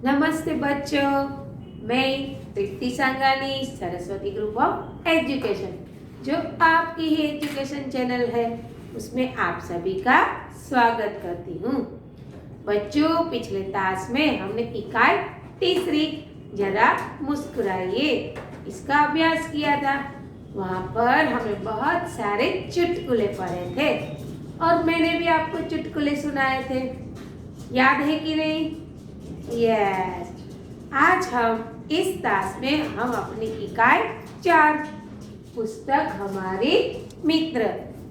नमस्ते बच्चों, मैं प्रीति संगानी सरस्वती ग्रुप ऑफ एजुकेशन जो आपकी ही एजुकेशन चैनल है उसमें आप सभी का स्वागत करती हूँ। बच्चों, पिछले क्लास में हमने इकाई तीसरी जरा मुस्कुराइए इसका अभ्यास किया था। वहाँ पर हमें बहुत सारे चुटकुले पढ़े थे और मैंने भी आपको चुटकुले सुनाए थे, याद है कि नहीं? यस, आज हम इस क्लास में हम अपनी इकाई 4 पुस्तक हमारी मित्र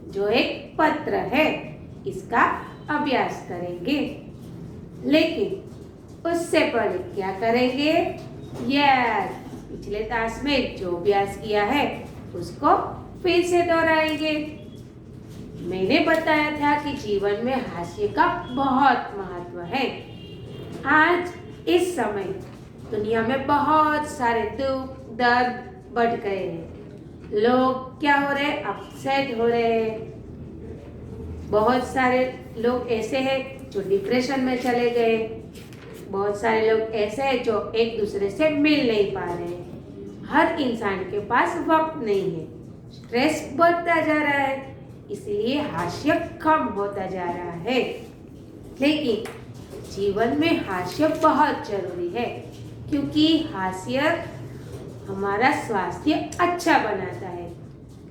जो एक पत्र है इसका अभ्यास करेंगे। लेकिन उससे पहले क्या करेंगे? यस, पिछले क्लास में जो अभ्यास किया है उसको फिर से दोहराएंगे। मैंने बताया था कि जीवन में हास्य का बहुत महत्व है। आज इस समय दुनिया में बहुत सारे दुख दर्द बढ़ गए हैं। लोग क्या हो रहे हैं? अपसेट हो रहे हैं। बहुत सारे लोग ऐसे हैं जो डिप्रेशन में चले गए। बहुत सारे लोग ऐसे हैं जो एक दूसरे से मिल नहीं पा रहे हैं। हर इंसान के पास वक्त नहीं है। स्ट्रेस बढ़ता जा रहा है, इसलिए हास्य कम होता जा रहा है। लेकिन जीवन में हास्य बहुत जरूरी है क्योंकि हास्य हमारा स्वास्थ्य अच्छा बनाता है।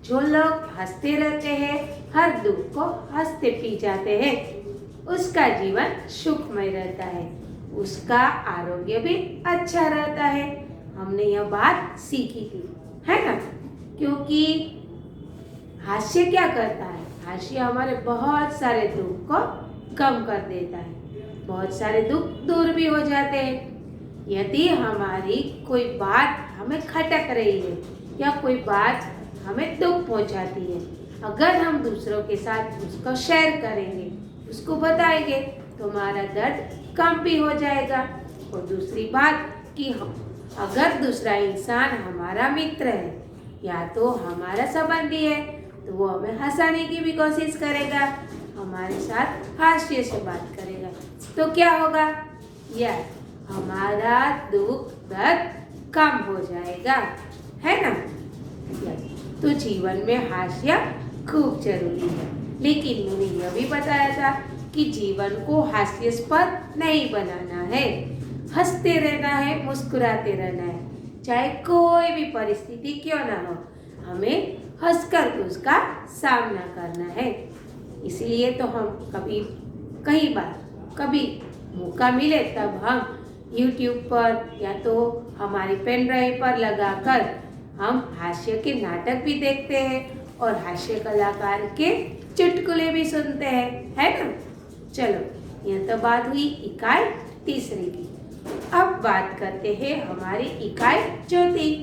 जो लोग हंसते रहते हैं, हर दुख को हंसते पी जाते हैं, उसका जीवन सुखमय रहता है, उसका आरोग्य भी अच्छा रहता है। हमने यह बात सीखी थी, है ना? क्योंकि हास्य क्या करता है? हास्य हमारे बहुत सारे दुख को कम कर देता है। बहुत सारे दुख दूर भी हो जाते हैं। यदि हमारी कोई बात हमें खटक रही है या कोई बात हमें दुख पहुंचाती है, अगर हम दूसरों के साथ उसको शेयर करेंगे, उसको बताएंगे तो हमारा दर्द कम भी हो जाएगा। और दूसरी बात कि हम अगर दूसरा इंसान हमारा मित्र है या तो हमारा संबंधी है तो वो हमें हंसाने की भी कोशिश करेगा, हमारे साथ हास्य से बात करेगा, तो क्या होगा? यह हमारा दुख दर्द कम हो जाएगा, है ना? तो जीवन में हास्य खूब जरूरी है। लेकिन मैंने यह भी बताया था कि जीवन को हास्यास्पद नहीं बनाना है। हंसते रहना है, मुस्कुराते रहना है, चाहे कोई भी परिस्थिति क्यों ना हो, हमें हंसकर उसका सामना करना है। इसलिए तो हम कई बार कभी मौका मिले तब हम YouTube पर या तो हमारी पेन ड्राइव पर लगाकर हम हास्य के नाटक भी देखते हैं और हास्य कलाकार के चुटकुले भी सुनते हैं, है ना? चलो, यह तो बात हुई इकाई तीसरी की। अब बात करते हैं हमारी इकाई चौथी,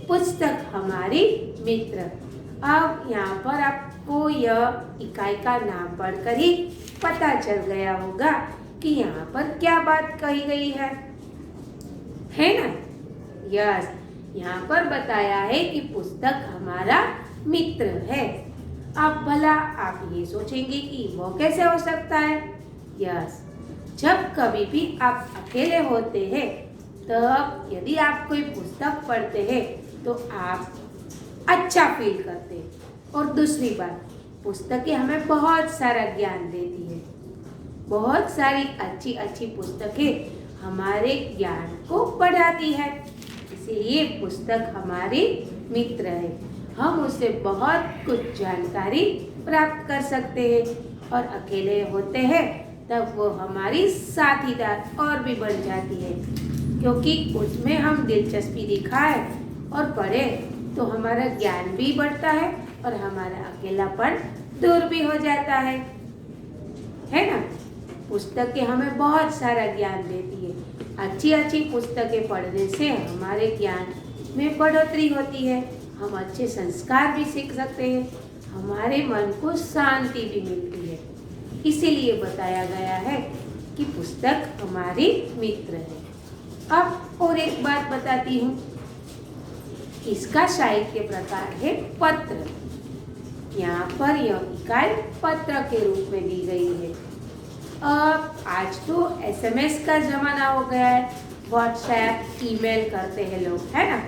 पुस्तक हमारी मित्र। अब यहाँ पर आपको यह इकाई का नाम पढ़कर ही पता चल गया होगा कि यहाँ पर क्या बात कही गई है ना? यस, यहाँ पर बताया है कि पुस्तक हमारा मित्र है। अब भला आप ये सोचेंगे कि वो कैसे हो सकता है? यस, जब कभी भी आप अकेले होते हैं तब यदि आप कोई पुस्तक पढ़ते हैं तो आप अच्छा फील करते हैं। और दूसरी बात, पुस्तकें हमें बहुत सारा ज्ञान देती है। बहुत सारी अच्छी अच्छी पुस्तकें हमारे ज्ञान को बढ़ाती है, इसीलिए पुस्तक हमारी मित्र है। हम उससे बहुत कुछ जानकारी प्राप्त कर सकते हैं और अकेले होते हैं तब वो हमारी साथीदार और भी बढ़ जाती है, क्योंकि उसमें हम दिलचस्पी दिखाए और पढ़े तो हमारा ज्ञान भी बढ़ता है और हमारा अकेलापन दूर भी हो जाता है ना? पुस्तकें हमें बहुत सारा ज्ञान देती है। अच्छी अच्छी पुस्तकें पढ़ने से हमारे ज्ञान में बढ़ोतरी होती है, हम अच्छे संस्कार भी सीख सकते हैं, हमारे मन को शांति भी मिलती है। इसीलिए बताया गया है कि पुस्तक हमारी मित्र है। अब और एक बात बताती हूँ, इसका साहित्य प्रकार है पत्र। यहाँ पर यह इकाई पत्र के रूप में दी गई है। अब आज तो SMS का जमाना हो गया है, व्हाट्सएप, ईमेल करते हैं लोग, है ना।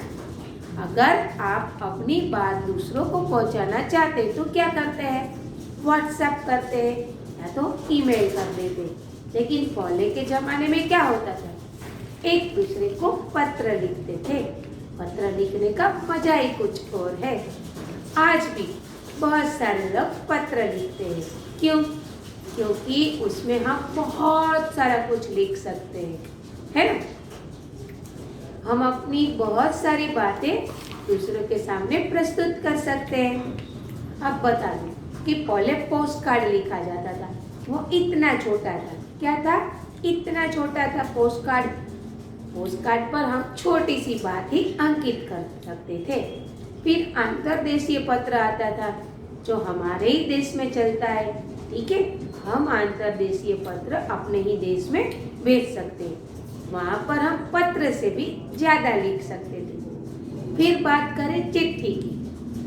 अगर आप अपनी बात दूसरों को पहुंचाना चाहते हैं तो क्या करते हैं, व्हाट्सएप करते हैं या तो ईमेल कर देते। लेकिन पहले के ज़माने में क्या होता था, एक दूसरे को पत्र लिखते थे। पत्र लिखने का मजा ही कुछ और है। आज भी बहुत सारे लोग पत्र लिखते हैं। क्यों? क्योंकि उसमें हम बहुत सारा कुछ लिख सकते हैं, है ना। हम अपनी बहुत सारी बातें दूसरों के सामने प्रस्तुत कर सकते हैं। अब बता दें कि पहले पोस्ट कार्ड लिखा जाता था, वो इतना छोटा था। क्या था? इतना छोटा था पोस्ट कार्ड। पोस्ट कार्ड पर हम छोटी सी बात ही अंकित कर सकते थे। फिर अंतर्देशीय पत्र आता था जो हमारे ही देश में चलता है, ठीक है। हम अंतर्देशीय पत्र अपने ही देश में भेज सकते हैं। वहाँ पर हम पत्र से भी ज़्यादा लिख सकते थे। फिर बात करें चिट्ठी की,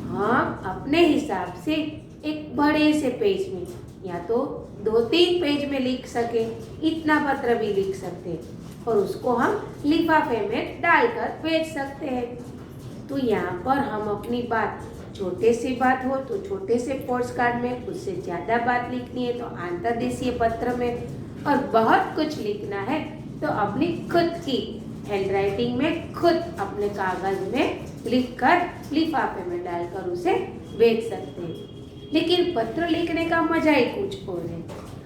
हम अपने हिसाब से एक बड़े से पेज में या तो 2-3 पेज में लिख सके, इतना पत्र भी लिख सकते हैं और उसको हम लिफाफे में डालकर भेज सकते हैं। तो यहाँ पर हम अपनी बात, छोटे से बात हो तो छोटे से पोस्ट कार्ड में, उससे ज़्यादा बात लिखनी है तो अंतर्देशीय पत्र में, और बहुत कुछ लिखना है तो अपनी खुद की हैंड राइटिंग में खुद अपने कागज में लिखकर लिफाफे में डालकर उसे भेज सकते हैं। लेकिन पत्र लिखने का मजा ही कुछ और है।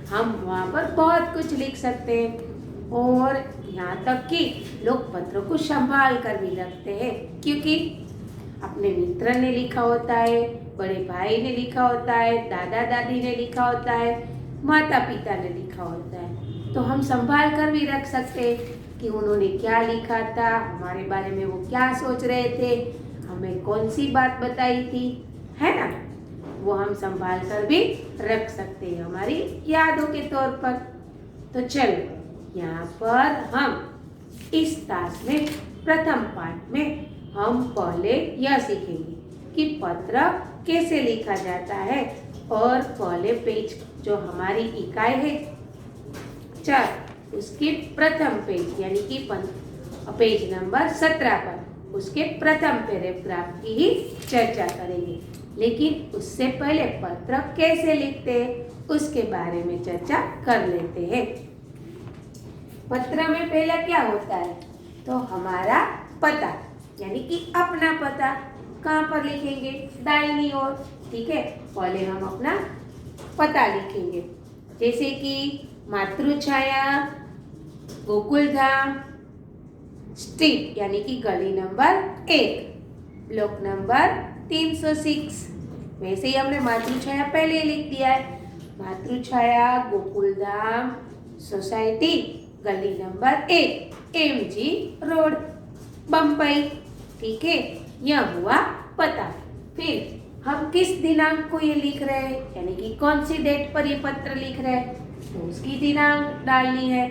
हम वहाँ पर बहुत कुछ लिख सकते हैं और यहाँ तक कि लोग पत्र को संभाल कर भी रखते हैं, क्योंकि अपने मित्र ने लिखा होता है, बड़े भाई ने लिखा होता है, दादा दादी ने लिखा होता है, माता पिता ने लिखा होता है। तो हम संभाल कर भी रख सकते हैं कि उन्होंने क्या लिखा था, हमारे बारे में वो क्या सोच रहे थे, हमें कौन सी बात बताई थी, है ना। वो हम संभाल कर भी रख सकते हैं हमारी यादों के तौर पर। तो चलो यहाँ पर हम इस तास में प्रथम पाठ में हम पहले यह सीखेंगे कि पत्र कैसे लिखा जाता है, और पहले पेज जो हमारी इकाई है 4, उसके प्रथम पेज यानी कि पेज नंबर 17 पर उसके प्रथम पैराग्राफ की ही चर्चा करेंगे। लेकिन उससे पहले पत्र कैसे लिखते हैं उसके बारे में चर्चा कर लेते हैं। पत्र में पहला क्या होता है, तो हमारा पता यानी कि अपना पता। कहाँ पर लिखेंगे? दाहिनी ओर, ठीक है। पहले हम अपना पता लिखेंगे, जैसे कि मातृछाया, गोकुलधाम स्ट्रीट यानी कि गली नंबर 1, ब्लॉक नंबर 306। वैसे ही हमने मातृछाया पहले लिख दिया है। मातृछाया, गोकुलधाम सोसाइटी, गली नंबर 1, MG रोड, बम्बई, ठीक है। यह हुआ पता। फिर हम किस दिनांक को ये लिख रहे हैं, यानी कि कौन सी डेट पर ये पत्र लिख रहे हैं, तो उसकी दिनांक डालनी है,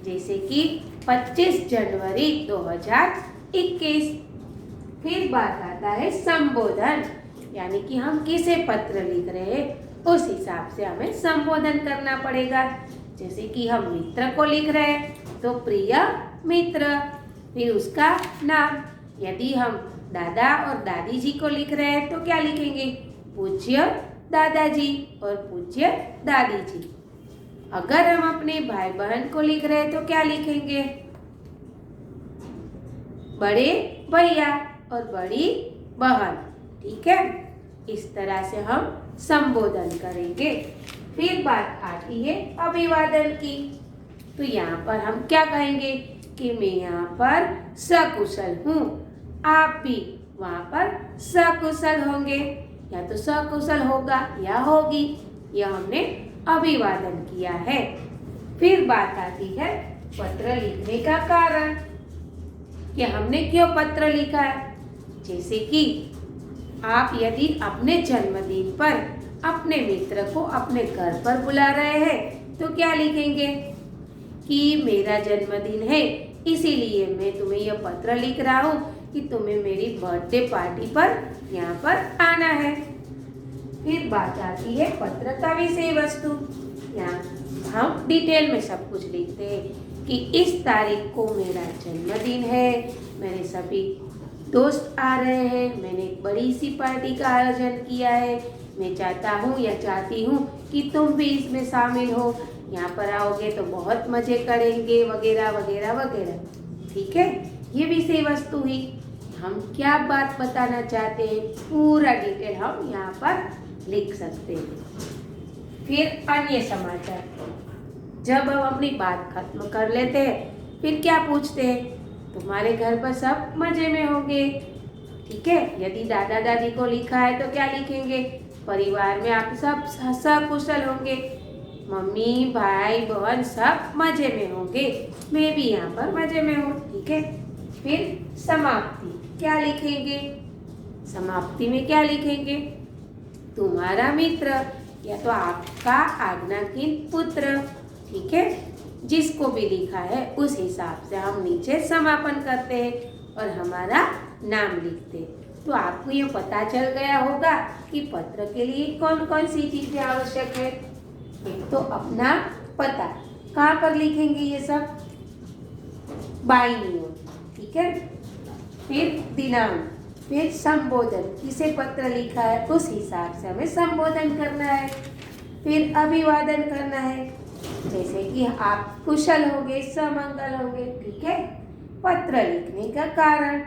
जैसे कि 25 जनवरी 2021। फिर बात आता है संबोधन, यानी कि हम किसे पत्र लिख रहे हैं उस हिसाब से हमें संबोधन करना पड़ेगा। जैसे कि हम मित्र को लिख रहे हैं तो प्रिय मित्र, फिर उसका नाम। यदि हम दादा और दादी जी को लिख रहे हैं तो क्या लिखेंगे? पूज्य दादाजी और पूज्य दादी जी। अगर हम अपने भाई बहन को लिख रहे हैं तो क्या लिखेंगे? बड़े भैया और बड़ी बहन, ठीक है। इस तरह से हम संबोधन करेंगे। फिर बात आती है अभिवादन की। तो यहाँ पर हम क्या कहेंगे कि मैं यहाँ पर सकुशल हूँ, आप भी वहाँ पर सकुशल होंगे, या तो सकुशल होगा या होगी। यह हमने अभिवादन किया है। फिर बात आती है पत्र लिखने का कारण, कि हमने क्यों पत्र लिखा है। जैसे कि आप यदि अपने जन्मदिन पर अपने मित्र को अपने घर पर बुला रहे हैं तो क्या लिखेंगे कि मेरा जन्मदिन है इसीलिए मैं तुम्हें यह पत्र लिख रहा हूँ कि तुम्हें मेरी बर्थडे पार्टी पर यहाँ पर आना है। फिर बात आती है पत्र का विषय वस्तु। यहाँ हम डिटेल में सब कुछ लिखते हैं कि इस तारीख को मेरा जन्मदिन है, मेरे सभी दोस्त आ रहे हैं, मैंने एक बड़ी सी पार्टी का आयोजन किया है, मैं चाहता हूँ या चाहती हूँ कि तुम भी इसमें शामिल हो, यहाँ पर आओगे तो बहुत मज़े करेंगे वगैरह वगैरह वगैरह। ठीक है, ये विषय वस्तु हुई। हम क्या बात बताना चाहते हैं पूरा डिटेल हम यहाँ पर लिख सकते हैं। फिर अन्य समाचार, जब हम अपनी बात खत्म कर लेते हैं फिर क्या पूछते हैं, तुम्हारे घर पर सब मजे में होंगे। ठीक है, यदि दादा दादी को लिखा है तो क्या लिखेंगे, परिवार में आप सब सकुशल होंगे, मम्मी भाई बहन सब मजे में होंगे, मैं भी यहाँ पर मजे में हूँ। ठीक है, फिर समाप्ति क्या लिखेंगे, समाप्ति में क्या लिखेंगे, तुम्हारा मित्र या तो आपका आज्ञाकीन पुत्र। ठीक है, जिसको भी लिखा है उस हिसाब से हम नीचे समापन करते हैं और हमारा नाम लिखते हैं। तो आपको ये पता चल गया होगा कि पत्र के लिए कौन कौन सी चीजें आवश्यक है। एक तो अपना पता, कहाँ पर लिखेंगे ये सब, बाईं ओर। ठीक है, फिर दिनांक, फिर संबोधन, किसे पत्र लिखा है उस हिसाब से हमें संबोधन करना है। फिर अभिवादन करना है, जैसे कि आप कुशल होंगे, समंगल होंगे। ठीक है, पत्र लिखने का कारण,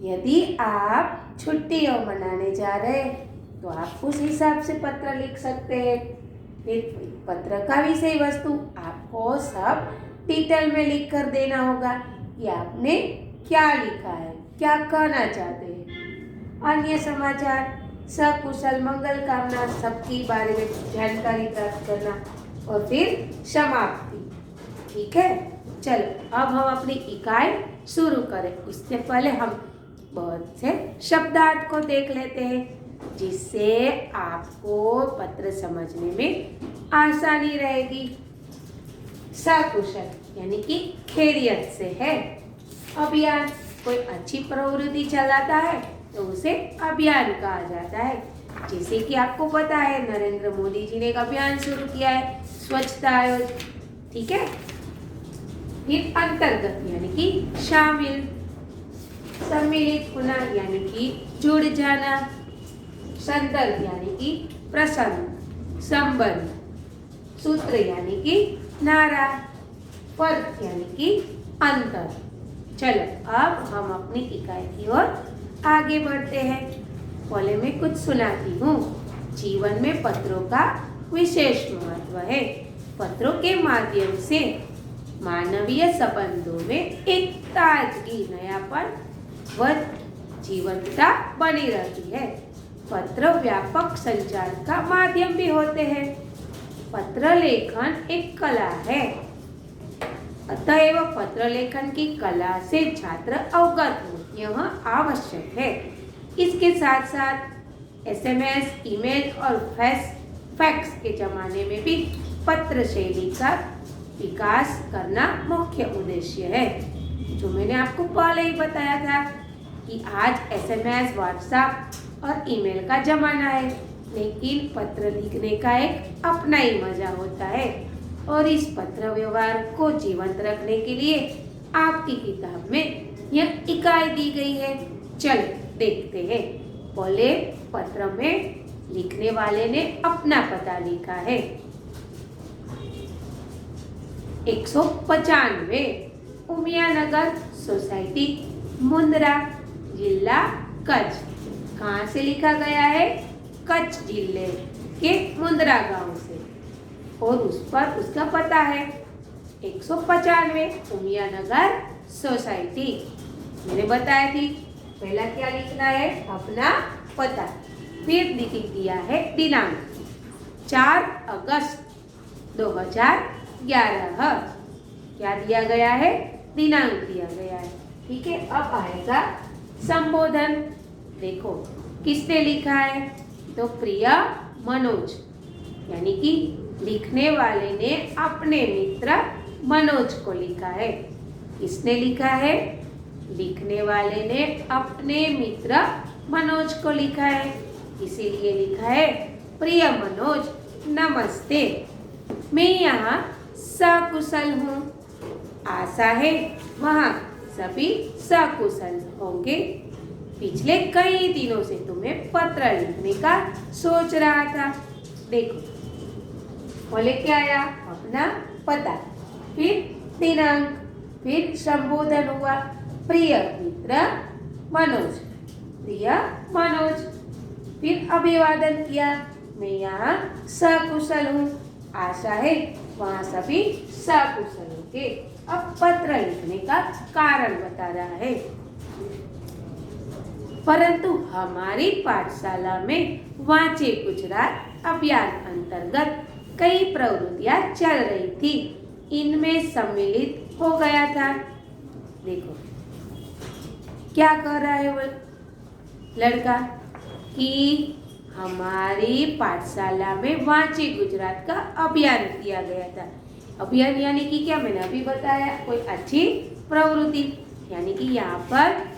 यदि आप छुट्टियां मनाने जा रहे हैं तो आप उस हिसाब से पत्र लिख सकते हैं। फिर पत्र का विषय वस्तु आपको सब डिटेल में लिख कर देना होगा कि आपने क्या लिखा है, क्या कहना चाहते हैं। अन्य समाचार, सकुशल मंगल कामना, सबके बारे में जानकारी प्राप्त करना और फिर समाप्ति। ठीक है, चलो अब हम अपनी इकाई शुरू करें। उससे पहले हम बहुत से शब्दार्थ को देख लेते हैं, जिससे आपको पत्र समझने में आसानी रहेगी। सकुशल यानी कि खैरियत से है। अभियान, कोई अच्छी प्रवृत्ति चलाता है तो उसे अभियान कहा जाता है। जैसे कि आपको पता है नरेंद्र मोदी जी ने एक अभियान शुरू किया है, स्वच्छता आयोजन। ठीक है, फिर अंतर्गत यानी कि शामिल, सम्मिलित होना यानी कि जुड़ जाना, संदर्भ यानी कि प्रसंग, संबंध, सूत्र यानी कि नारा, फर्क यानी कि अंतर। चलो अब हम अपनी इकाई की ओर आगे बढ़ते हैं। पहले मैं कुछ सुनाती हूँ। जीवन में पत्रों का विशेष महत्व है। पत्रों के माध्यम से मानवीय संबंधों में एक ताजगी, नयापन व जीवंतता बनी रहती है। पत्र व्यापक संचार का माध्यम भी होते हैं। पत्र लेखन एक कला है, अतएव पत्र लेखन की कला से छात्र अवगत हो, यह आवश्यक है। इसके साथ साथ एसएमएस, ईमेल और फैक्स के जमाने में भी पत्र शैली का विकास करना मुख्य उद्देश्य है। जो मैंने आपको पहले ही बताया था कि आज एसएमएस, व्हाट्सएप और ईमेल का जमाना है, लेकिन पत्र लिखने का एक अपना ही मजा होता है। और इस पत्र व्यवहार को जीवंत रखने के लिए आपकी किताब में यह इकाई दी गई है। चलो देखते हैं। पहले पत्र में लिखने वाले ने अपना पता लिखा है। 195 उमियानगर सोसाइटी, मुंद्रा, जिला कच्छ। कहाँ से लिखा गया है? कच्छ जिले के मुंद्रा गांव से, और उस पर उसका पता है 195 उमियानगर सोसाइटी। मैंने बताया थी पहला क्या लिखना है, अपना पता। फिर लिख दिया है दिनांक 4 अगस्त 2011। क्या दिया गया है? दिनांक दिया गया है। ठीक है, अब आएगा संबोधन। देखो किसने लिखा है, तो प्रिय मनोज, यानी कि लिखने वाले ने अपने मित्र मनोज को लिखा है। किसने लिखा है? लिखने वाले ने अपने मित्र मनोज को लिखा है, इसीलिए लिखा है प्रिय मनोज, नमस्ते, मैं यहाँ सकुशल हूँ। आशा है वहाँ सभी सकुशल होंगे। पिछले कई दिनों से तुम्हें पत्र लिखने का सोच रहा था। देखो, वो लेके आया अपना पता, फिर दिनांक, फिर संबोधन हुआ, प्रिय मित्र मनोज, प्रिय मनोज। फिर अभिवादन किया, मैं यहाँ सकुशल हूँ, आशा है वहाँ सभी सकुशल होंगे। अब पत्र लिखने का कारण बता रहा है। परंतु हमारी पाठशाला में वांचे गुजरात अभियान अंतर्गत कई प्रवृत्तियां चल रही थी, इनमें सम्मिलित हो गया था। देखो क्या कह रहा है वो लड़का कि हमारी पाठशाला में वांचे गुजरात का अभियान किया गया था। अभियान यानी कि क्या, मैंने अभी बताया, कोई अच्छी प्रवृत्ति, यानी कि यहाँ पर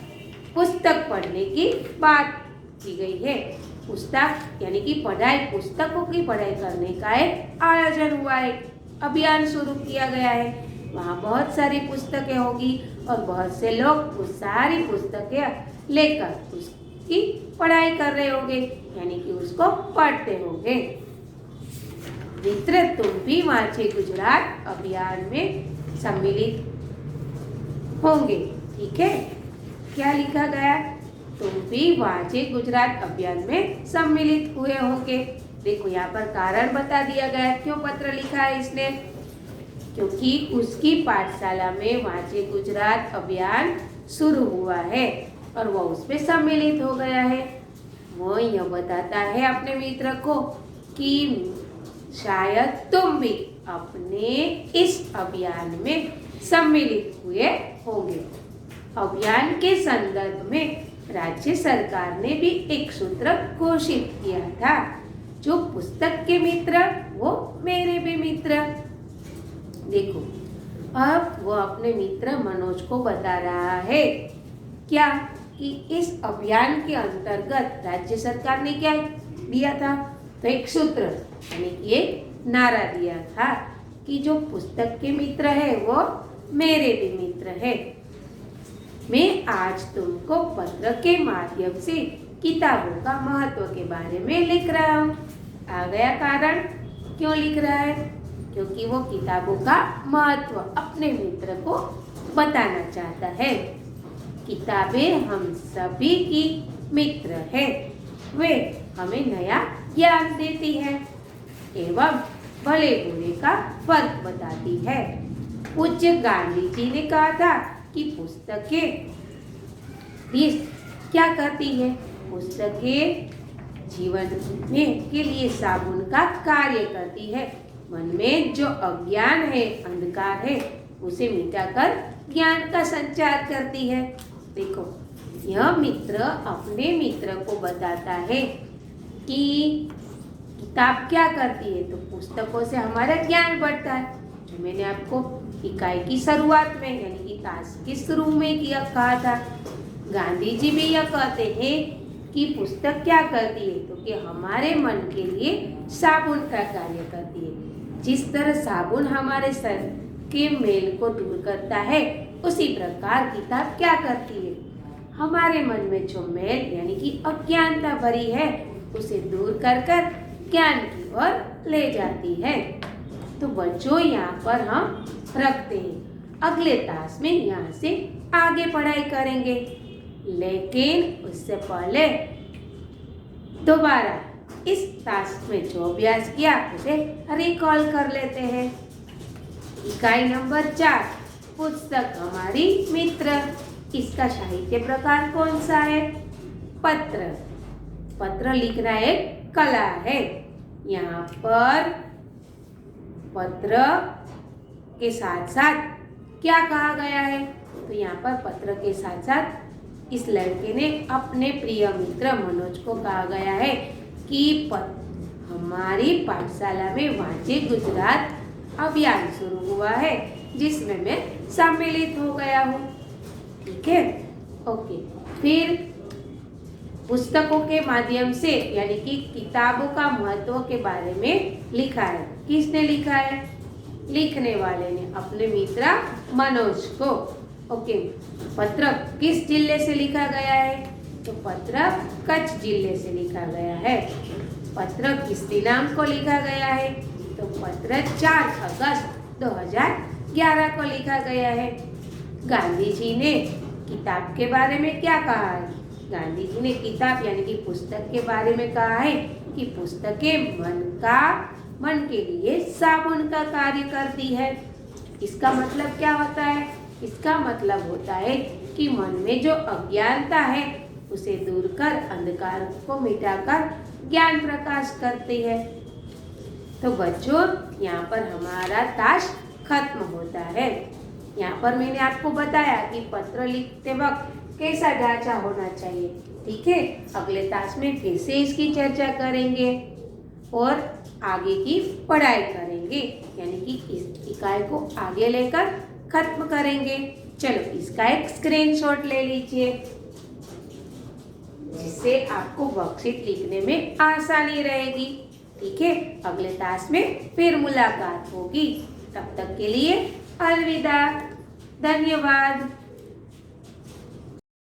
पुस्तक पढ़ने की बात की गई है। पुस्तक यानी कि पढ़ाई, पुस्तकों की पढ़ाई करने का एक आयोजन हुआ है, अभियान शुरू किया गया है। वहाँ बहुत सारी पुस्तकें होगी और बहुत से लोग उस सारी पुस्तकें लेकर उसकी पढ़ाई कर रहे होंगे, यानी कि उसको पढ़ते होंगे। मित्र, तुम भी वांचे गुजरात अभियान में सम्मिलित होंगे, ठीक है। क्या लिखा गया, तुम भी वांचे गुजरात अभियान में सम्मिलित हुए होंगे। देखो यहाँ पर कारण बता दिया गया, क्यों पत्र लिखा है इसने, क्योंकि उसकी पाठशाला में वांचे गुजरात अभियान शुरू हुआ है और वो उसमें सम्मिलित हो गया है। वो यह बताता है अपने मित्र को कि शायद तुम भी अपने इस अभियान में सम्मिलित हुए होंगे। अभियान के संदर्भ में राज्य सरकार ने भी एक सूत्र घोषित किया था, जो पुस्तक के मित्र वो मेरे भी मित्र। देखो अब वो अपने मित्र मनोज को बता रहा है क्या, कि इस अभियान के अंतर्गत राज्य सरकार ने क्या दिया था, तो एक सूत्र यानी कि एक नारा दिया था कि जो पुस्तक के मित्र है वो मेरे भी मित्र है। मैं आज तुमको पत्र के माध्यम से किताबों का महत्व के बारे में लिख रहा हूँ। आ गया कारण, क्यों लिख रहा है, क्योंकि वो किताबों का महत्व अपने मित्र को बताना चाहता है। किताबें हम सभी की मित्र है, वे हमें नया ज्ञान देती है एवं भले बुरे का फर्क बताती है। पूज्य गांधी जी ने कहा था कि पुस्तकें भी क्या करती है, पुस्तकें जीवन में के लिए साबुन का कार्य करती है। मन में जो अज्ञान है, अंधकार है, उसे मिटाकर ज्ञान का संचार करती है। देखो यह मित्र अपने मित्र को बताता है कि किताब क्या करती है, तो पुस्तकों से हमारा ज्ञान बढ़ता है। जो मैंने आपको इकाई की शुरुआत में यानी कि ताश के शुरू में यह कहा था, गांधी जी भी यह कहते हैं कि पुस्तक क्या करती है, तो कि हमारे मन के लिए साबुन का कार्य करती है। जिस तरह साबुन हमारे सर के मेल को दूर करता है, उसी प्रकार किताब क्या करती है, हमारे मन में जो मेल यानी कि अज्ञानता भरी है उसे दूर कर कर ज्ञान की ओर ले जाती है। तो बच्चों यहाँ पर हम रखते हैं, अगले ताश में यहाँ से आगे पढ़ाई करेंगे, लेकिन उससे पहले दोबारा इस ताश में जो अभ्यास किया उसे रिकॉल कर लेते हैं। इकाई नंबर 4, पुस्तक हमारी मित्र। इसका साहित्य प्रकार कौन सा है, पत्र। पत्र लिखना एक कला है। यहाँ पर पत्र के साथ साथ क्या कहा गया है, तो यहाँ पर पत्र के साथ साथ इस लड़के ने अपने प्रिय मित्र मनोज को कहा गया है कि हमारी पाठशाला में वांचे गुजरात अभियान शुरू हुआ है, जिसमें मैं सम्मिलित हो गया हूँ। ठीक है, ओके। फिर पुस्तकों के माध्यम से यानी कि किताबों का महत्व के बारे में लिखा है। किसने लिखा है, लिखने वाले ने अपने मित्र मनोज को। ओके, पत्र किस जिले से लिखा गया है? तो पत्र कच्छ जिले से लिखा गया है। पत्र किस दिनांक को लिखा गया है? तो पत्र 4 अगस्त 2011 को लिखा गया है। गांधी जी ने किताब के बारे में क्या कहा है? गांधी जी ने किताब यानी कि पुस्तक के बारे में कहा है कि पुस्तकें मन के लिए साबुन का कार्य करती है। इसका मतलब क्या होता है? इसका मतलब होता है कि मन में जो अज्ञानता है उसे दूर कर अंधकार को मिटाकर ज्ञान प्रकाश करती है। तो बच्चों, यहाँ पर हमारा ताश खत्म होता है। यहाँ पर मैंने आपको बताया कि पत्र लिखते वक्त कैसा ढांचा होना चाहिए। ठीक है, अगले ताश में फिर से इसकी चर्चा करेंगे और आगे की पढ़ाई करेंगे, यानी कि इस इकाई को आगे लेकर खत्म करेंगे। चलो, इसका एक स्क्रीनशॉट ले लीजिए जिससे आपको वर्कशीट लिखने में आसानी रहेगी। ठीक है, अगले ताश में फिर मुलाकात होगी। तब तक के लिए अलविदा। धन्यवाद।